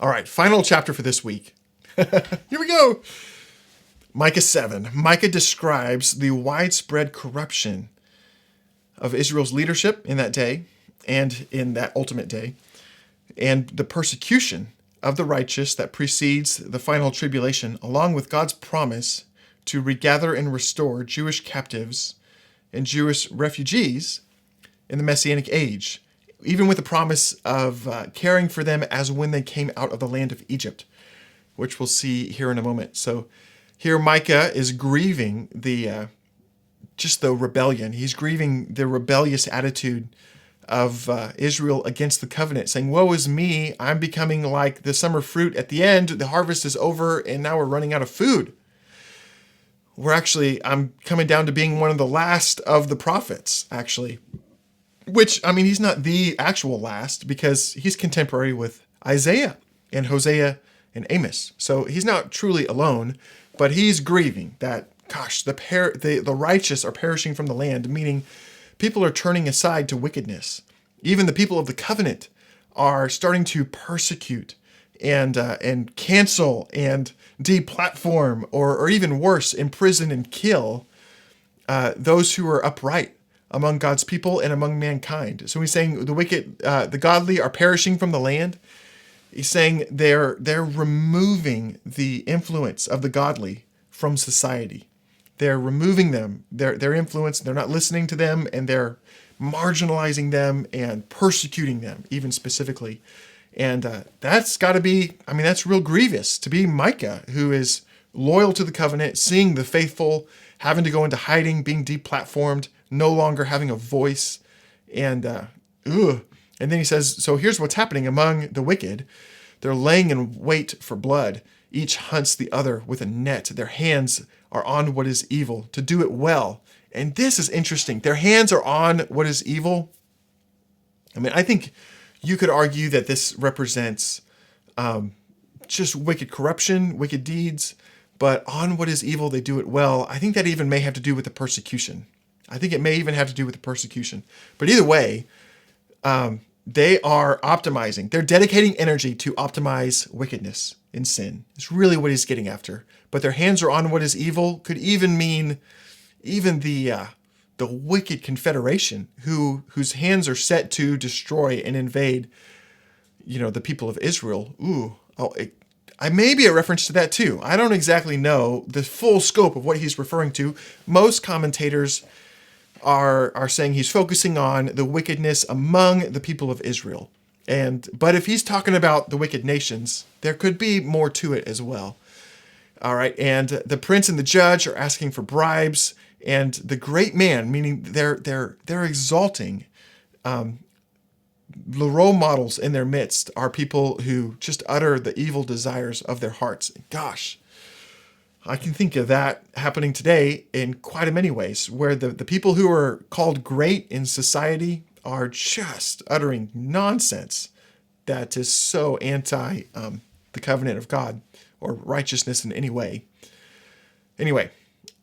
All right, final chapter for this week. Here we go. Micah 7. Micah describes the widespread corruption of Israel's leadership in that day and in that ultimate day, and the persecution of the righteous that precedes the final tribulation, along with God's promise to regather and restore Jewish captives and Jewish refugees in the Messianic age, even with the promise of caring for them as when they came out of the land of Egypt, which we'll see here in a moment. So here Micah is grieving the rebellion. He's grieving the rebellious attitude of Israel against the covenant, saying, woe is me, I'm becoming like the summer fruit at the end. The harvest is over, and now we're running out of food. I'm coming down to being one of the last of the prophets, actually. Which, I mean, he's not the actual last, because he's contemporary with Isaiah and Hosea and Amos. So he's not truly alone, but he's grieving that, gosh, the righteous are perishing from the land, meaning people are turning aside to wickedness. Even the people of the covenant are starting to persecute and cancel and deplatform, or even worse, imprison and kill those who are upright among God's people and among mankind. So he's saying the wicked, the godly are perishing from the land. He's saying they're removing the influence of the godly from society. They're removing them, their influence. They're not listening to them, and they're marginalizing them and persecuting them, even specifically. And that's got to be, that's real grievous to be Micah, who is loyal to the covenant, seeing the faithful having to go into hiding, being deplatformed, no longer having a voice. And and then he says, so here's what's happening among the wicked. They're laying in wait for blood. Each hunts the other with a net. Their hands are on what is evil, to do it well. And this is interesting. Their hands are on what is evil. I think you could argue that this represents just wicked corruption, wicked deeds, but on what is evil, they do it well. I think that even may have to do with the persecution. I think it may even have to do with the persecution. But either way, they are optimizing. They're dedicating energy to optimize wickedness and sin. It's really what he's getting after. But their hands are on what is evil could even mean even the wicked confederation whose hands are set to destroy and invade, the people of Israel. I may be a reference to that too. I don't exactly know the full scope of what he's referring to. Most commentators are saying he's focusing on the wickedness among the people of Israel. But if he's talking about the wicked nations, there could be more to it as well. All right, and the prince and the judge are asking for bribes, and the great man, meaning they're exalting the role models in their midst are people who just utter the evil desires of their hearts. Gosh, I can think of that happening today in quite a many ways, where the people who are called great in society are just uttering nonsense that is so anti the covenant of God or righteousness in any way. Anyway,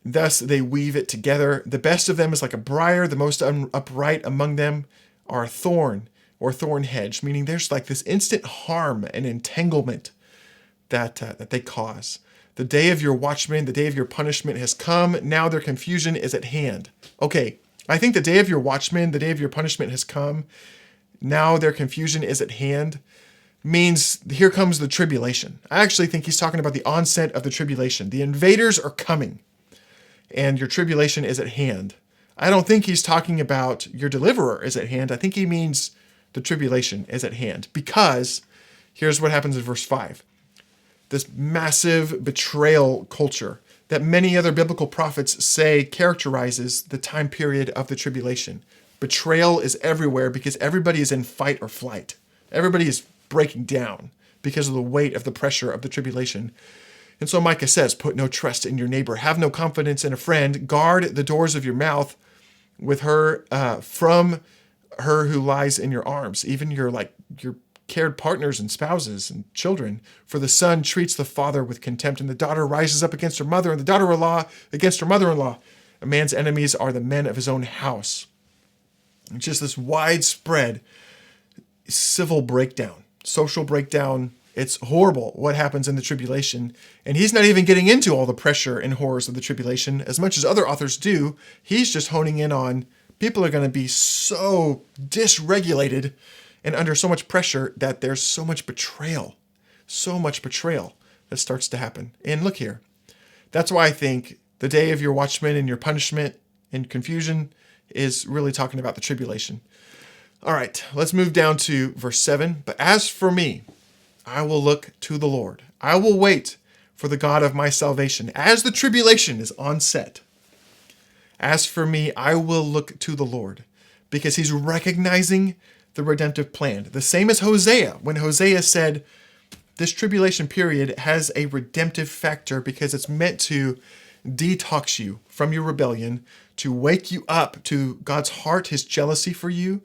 thus they weave it together. The best of them is like a briar. The most upright among them are a thorn or thorn hedge, meaning there's like this instant harm and entanglement that they cause. The day of your watchmen, the day of your punishment has come. Now their confusion is at hand. Okay, I think the day of your watchmen, the day of your punishment has come. Now their confusion is at hand means here comes the tribulation. I actually think he's talking about the onset of the tribulation. The invaders are coming, and your tribulation is at hand. I don't think he's talking about your deliverer is at hand. I think he means the tribulation is at hand, because here's what happens in verse 5. This massive betrayal culture that many other biblical prophets say characterizes the time period of the tribulation. Betrayal is everywhere because everybody is in fight or flight. Everybody is breaking down because of the weight of the pressure of the tribulation. And so Micah says, put no trust in your neighbor. Have no confidence in a friend. Guard the doors of your mouth with her from her who lies in your arms, even your cared partners and spouses and children. For the son treats the father with contempt, and the daughter rises up against her mother, and the daughter-in-law against her mother-in-law. A man's enemies are the men of his own house. It's just this widespread civil breakdown, social breakdown, It's horrible what happens in the tribulation. And he's not even getting into all the pressure and horrors of the tribulation as much as other authors do. He's just honing in on people are going to be so dysregulated and under so much pressure that there's so much betrayal that starts to happen. And look here. That's why I think the day of your watchmen and your punishment and confusion is really talking about the tribulation. All right, let's move down to verse 7. But as for me, I will look to the Lord. I will wait for the God of my salvation as the tribulation is onset. As for me, I will look to the Lord, because he's recognizing the redemptive plan. The same as Hosea, when Hosea said, this tribulation period has a redemptive factor because it's meant to detox you from your rebellion, to wake you up to God's heart, his jealousy for you,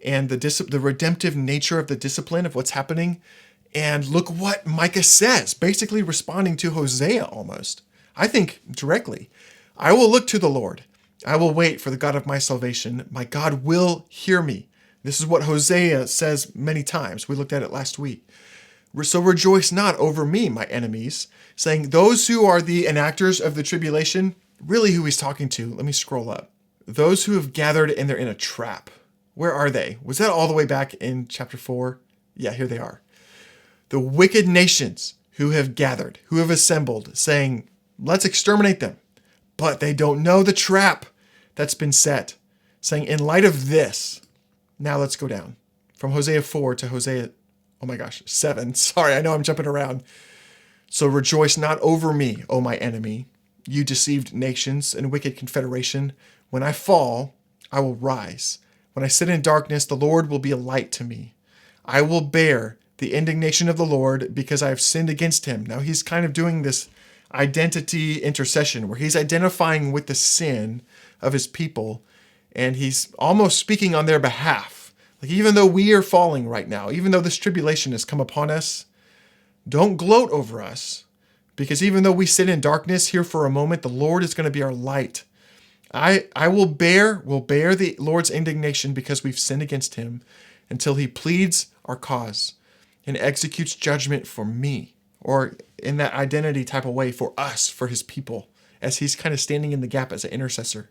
and the redemptive nature of the discipline of what's happening. And look what Micah says, basically responding to Hosea almost. I think directly. I will look to the Lord. I will wait for the God of my salvation. My God will hear me. This is what Hosea says many times. We looked at it last week. So rejoice not over me, my enemies, saying those who are the enactors of the tribulation, really who he's talking to. Let me scroll up. Those who have gathered and they're in a trap. Where are they? Was that all the way back in chapter 4? Yeah, here they are. The wicked nations who have gathered, who have assembled, saying, let's exterminate them. But they don't know the trap that's been set, saying, in light of this, now let's go down. From Hosea 4 to Hosea, 7. Sorry, I know I'm jumping around. So rejoice not over me, O my enemy, you deceived nations and wicked confederation. When I fall, I will rise. When I sit in darkness, the Lord will be a light to me. I will bear the indignation of the Lord because I have sinned against him. Now he's kind of doing this identity intercession where he's identifying with the sin of his people and he's almost speaking on their behalf. Like, even though we are falling right now, even though this tribulation has come upon us, don't gloat over us, because even though we sit in darkness here for a moment, the Lord is going to be our light. I will bear the Lord's indignation because we've sinned against him until he pleads our cause and executes judgment for me, or in that identity type of way for us, for his people, as he's kind of standing in the gap as an intercessor.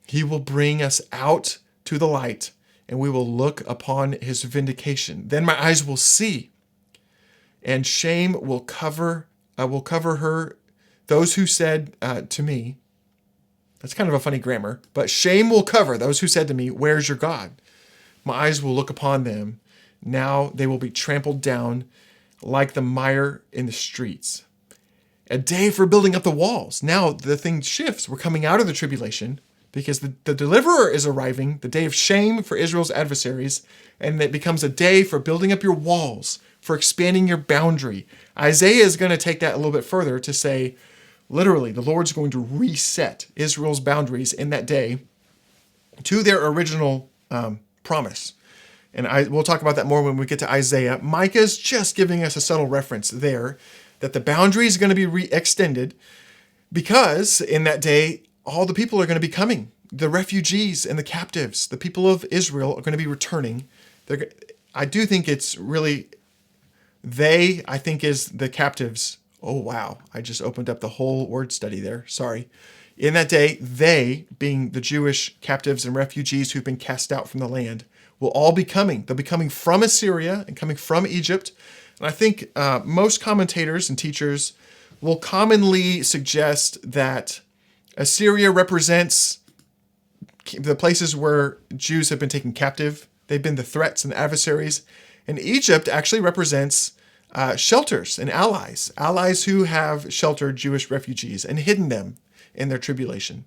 He will bring us out to the light and we will look upon his vindication. Then my eyes will see, and shame will cover her. Those who said to me, that's kind of a funny grammar, but shame will cover those who said to me, where's your God? My eyes will look upon them. Now they will be trampled down like the mire in the streets. A day for building up the walls. Now the thing shifts. We're coming out of the tribulation because the deliverer is arriving, the day of shame for Israel's adversaries, and it becomes a day for building up your walls, for expanding your boundary. Isaiah is going to take that a little bit further to say, literally, the Lord's going to reset Israel's boundaries in that day to their original promise. And we'll talk about that more when we get to Isaiah. Micah's just giving us a subtle reference there that the boundary is going to be re-extended because in that day, all the people are going to be coming. The refugees and the captives, the people of Israel are going to be returning. I do think it's really, I think is the captives. Oh, wow. I just opened up the whole word study there. Sorry. In that day, they, being the Jewish captives and refugees who've been cast out from the land, will all be coming. They'll be coming from Assyria and coming from Egypt. And I think most commentators and teachers will commonly suggest that Assyria represents the places where Jews have been taken captive. They've been the threats and adversaries. And Egypt actually represents shelters and allies who have sheltered Jewish refugees and hidden them in their tribulation.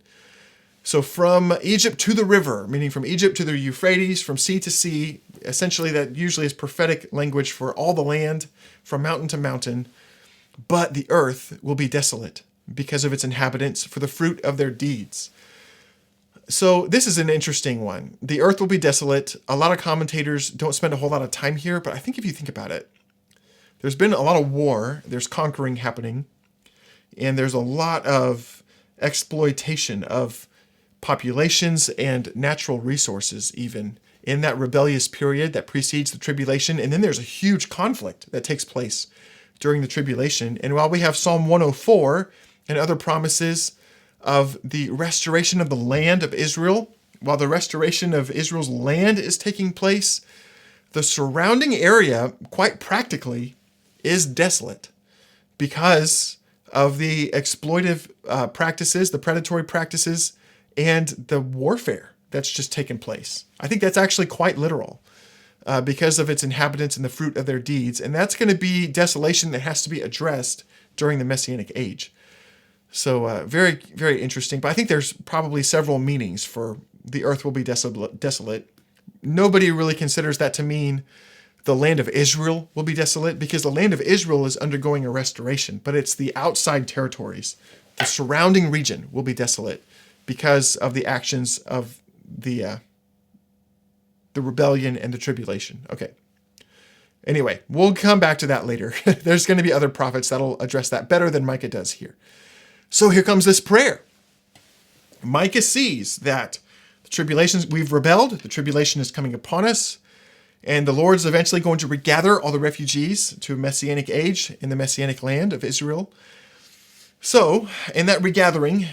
So from Egypt to the river, meaning from Egypt to the Euphrates, from sea to sea, essentially that usually is prophetic language for all the land, from mountain to mountain. But the earth will be desolate because of its inhabitants for the fruit of their deeds. So this is an interesting one. The earth will be desolate. A lot of commentators don't spend a whole lot of time here, but I think if you think about it, there's been a lot of war, there's conquering happening, and there's a lot of exploitation of populations and natural resources even in that rebellious period that precedes the tribulation. And then there's a huge conflict that takes place during the tribulation. And while we have Psalm 104 and other promises of the restoration of the land of Israel, while the restoration of Israel's land is taking place, the surrounding area, quite practically, is desolate because of the exploitive practices, the predatory practices, and the warfare that's just taken place. I think that's actually quite literal because of its inhabitants and the fruit of their deeds. And that's going to be desolation that has to be addressed during the Messianic age. So very, very interesting. But I think there's probably several meanings for the earth will be desolate. Nobody really considers that to mean the land of Israel will be desolate, because the land of Israel is undergoing a restoration, but it's the outside territories, the surrounding region will be desolate because of the actions of the rebellion and the tribulation. Okay. Anyway, we'll come back to that later. There's going to be other prophets that'll address that better than Micah does here. So here comes this prayer. Micah sees that the tribulations, we've rebelled, the tribulation is coming upon us, and the Lord's eventually going to regather all the refugees to a Messianic age in the Messianic land of Israel. So, in that regathering,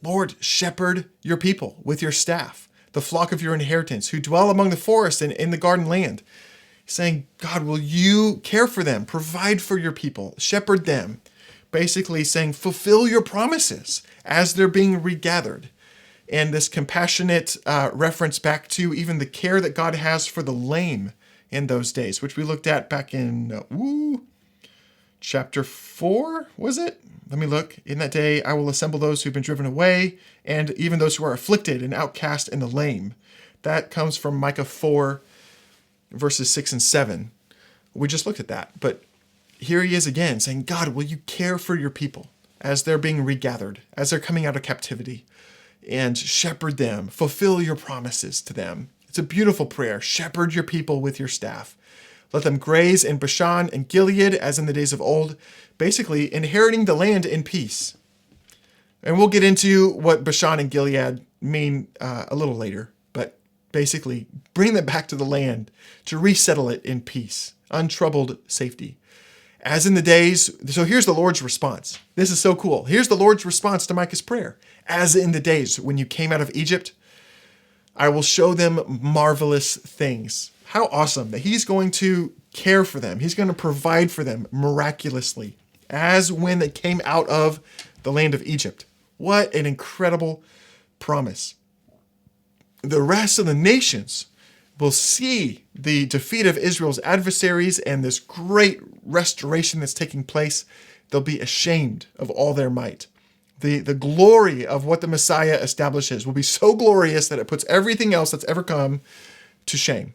Lord, shepherd your people with your staff, the flock of your inheritance, who dwell among the forest and in the garden land. He's saying, God, will you care for them, provide for your people, shepherd them? Basically saying, fulfill your promises as they're being regathered. And this compassionate reference back to even the care that God has for the lame in those days, which we looked at back in chapter 4, was it? Let me look. In that day, I will assemble those who've been driven away, and even those who are afflicted and outcast and the lame. That comes from Micah 4, verses 6 and 7. We just looked at that. But here he is again saying, God, will you care for your people as they're being regathered, as they're coming out of captivity, and shepherd them, fulfill your promises to them. It's a beautiful prayer. Shepherd your people with your staff. Let them graze in Bashan and Gilead as in the days of old, basically inheriting the land in peace. And we'll get into what Bashan and Gilead mean a little later, but basically bring them back to the land to resettle it in peace, untroubled safety. As in the days, so here's the Lord's response. This is so cool. Here's the Lord's response to Micah's prayer. As in the days when you came out of Egypt, I will show them marvelous things. How awesome that he's going to care for them. He's going to provide for them miraculously, as when they came out of the land of Egypt. What an incredible promise. The rest of the nations will see the defeat of Israel's adversaries and this great restoration that's taking place. They'll be ashamed of all their might. The glory of what the Messiah establishes will be so glorious that it puts everything else that's ever come to shame.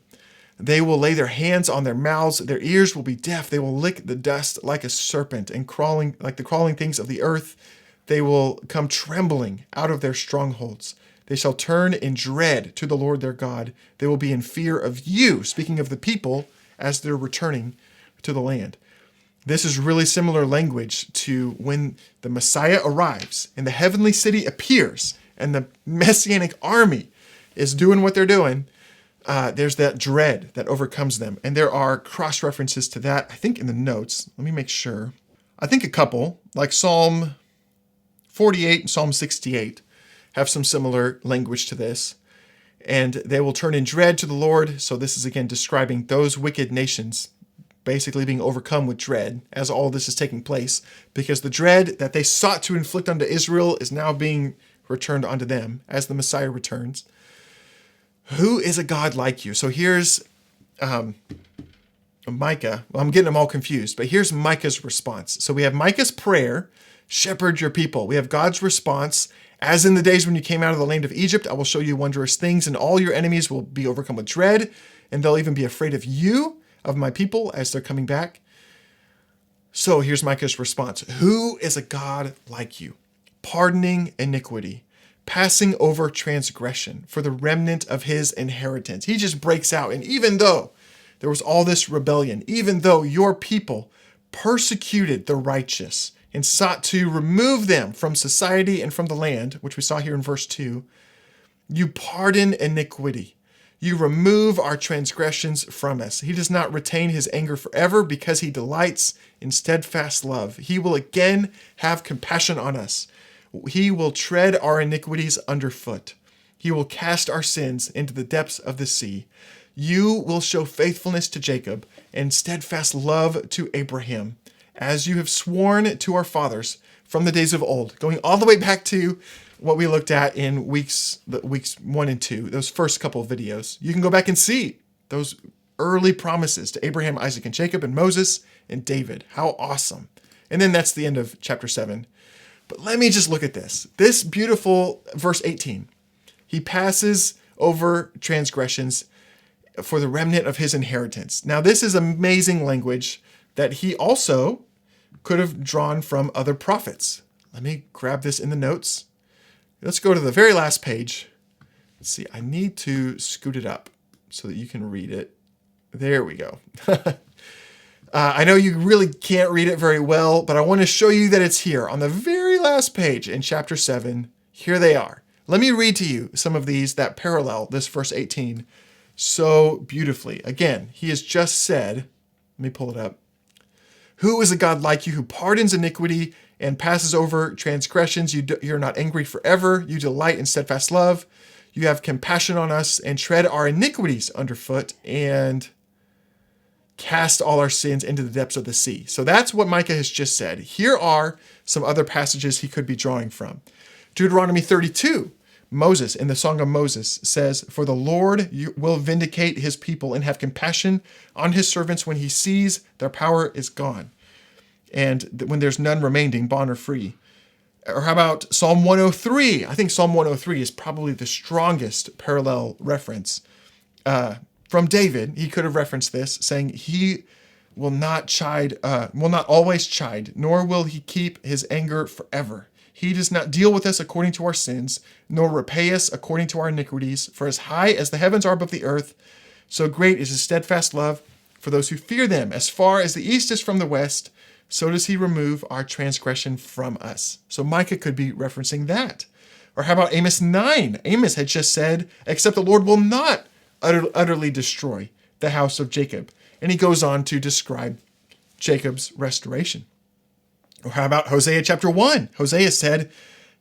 They will lay their hands on their mouths. Their ears will be deaf. They will lick the dust like a serpent and crawling like the crawling things of the earth. They will come trembling out of their strongholds. They shall turn in dread to the Lord their God. They will be in fear of you, speaking of the people, as they're returning to the land. This is really similar language to when the Messiah arrives and the heavenly city appears and the Messianic army is doing what they're doing. There's that dread that overcomes them. And there are cross-references to that, I think, in the notes. Let me make sure. I think a couple, like Psalm 48 and Psalm 68, have some similar language to this. And they will turn in dread to the Lord. So this is, again, describing those wicked nations basically being overcome with dread as all this is taking place, because the dread that they sought to inflict onto Israel is now being returned onto them as the Messiah returns. Who is a God like you? So here's Micah. Well, I'm getting them all confused, but here's Micah's response. So we have Micah's prayer, shepherd your people. We have God's response, as in the days when you came out of the land of Egypt, I will show you wondrous things, and all your enemies will be overcome with dread, and they'll even be afraid of you, of my people, as they're coming back. So here's Micah's response. Who is a God like you, pardoning iniquity, passing over transgression for the remnant of his inheritance? He just breaks out. And even though there was all this rebellion, even though your people persecuted the righteous and sought to remove them from society and from the land, which we saw here in verse 2, you pardon iniquity. You remove our transgressions from us. He does not retain his anger forever because he delights in steadfast love. He will again have compassion on us. He will tread our iniquities underfoot. He will cast our sins into the depths of the sea. You will show faithfulness to Jacob and steadfast love to Abraham, as you have sworn to our fathers from the days of old, going all the way back to what we looked at in weeks 1 and 2, those first couple of videos. You can go back and see those early promises to Abraham, Isaac, and Jacob, and Moses, and David. How awesome. And then that's the end of chapter 7. But let me just look at this. This beautiful verse 18. He passes over transgressions for the remnant of his inheritance. Now, this is amazing language that he also could have drawn from other prophets. Let me grab this in the notes. Let's go to the very last page. Let's see, I need to scoot it up so that you can read it. There we go. I know you really can't read it very well, but I want to show you that it's here on the very last page in chapter 7. Here they are. Let me read to you some of these that parallel this verse 18 so beautifully. Again, he has just said, let me pull it up. Who is a God like you who pardons iniquity and passes over transgressions? You're not angry forever. You delight in steadfast love. You have compassion on us and tread our iniquities underfoot and cast all our sins into the depths of the sea. So that's what Micah has just said. Here are some other passages he could be drawing from. Deuteronomy 32, Moses, in the Song of Moses, says, "For the Lord will vindicate his people and have compassion on his servants when he sees their power is gone, and when there's none remaining, bond or free." Or how about Psalm 103? I think Psalm 103 is probably the strongest parallel reference. From David, he could have referenced this, saying, "He will not always chide, nor will he keep his anger forever. He does not deal with us according to our sins, nor repay us according to our iniquities. For as high as the heavens are above the earth, so great is his steadfast love for those who fear them. As far as the east is from the west, so does he remove our transgression from us." So Micah could be referencing that. Or how about Amos 9? Amos had just said, "Except the Lord will not utterly destroy the house of Jacob." And he goes on to describe Jacob's restoration. Or how about Hosea chapter 1? Hosea said,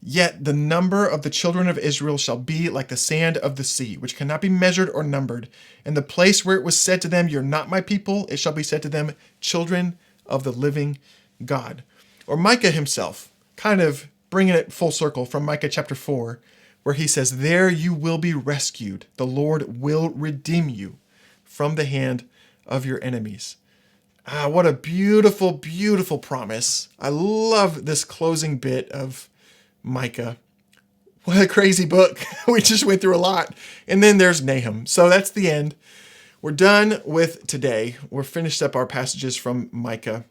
"Yet the number of the children of Israel shall be like the sand of the sea, which cannot be measured or numbered. And the place where it was said to them, 'You're not my people,' it shall be said to them, 'Children of the living God.'" Or Micah himself, kind of bringing it full circle from Micah chapter 4, where he says, "There you will be rescued. The Lord will redeem you from the hand of your enemies." What a beautiful, beautiful promise. I love this closing bit of Micah. What a crazy book. We just went through a lot. And then there's Nahum. So that's the end. We're done with today. We're finished up our passages from Micah.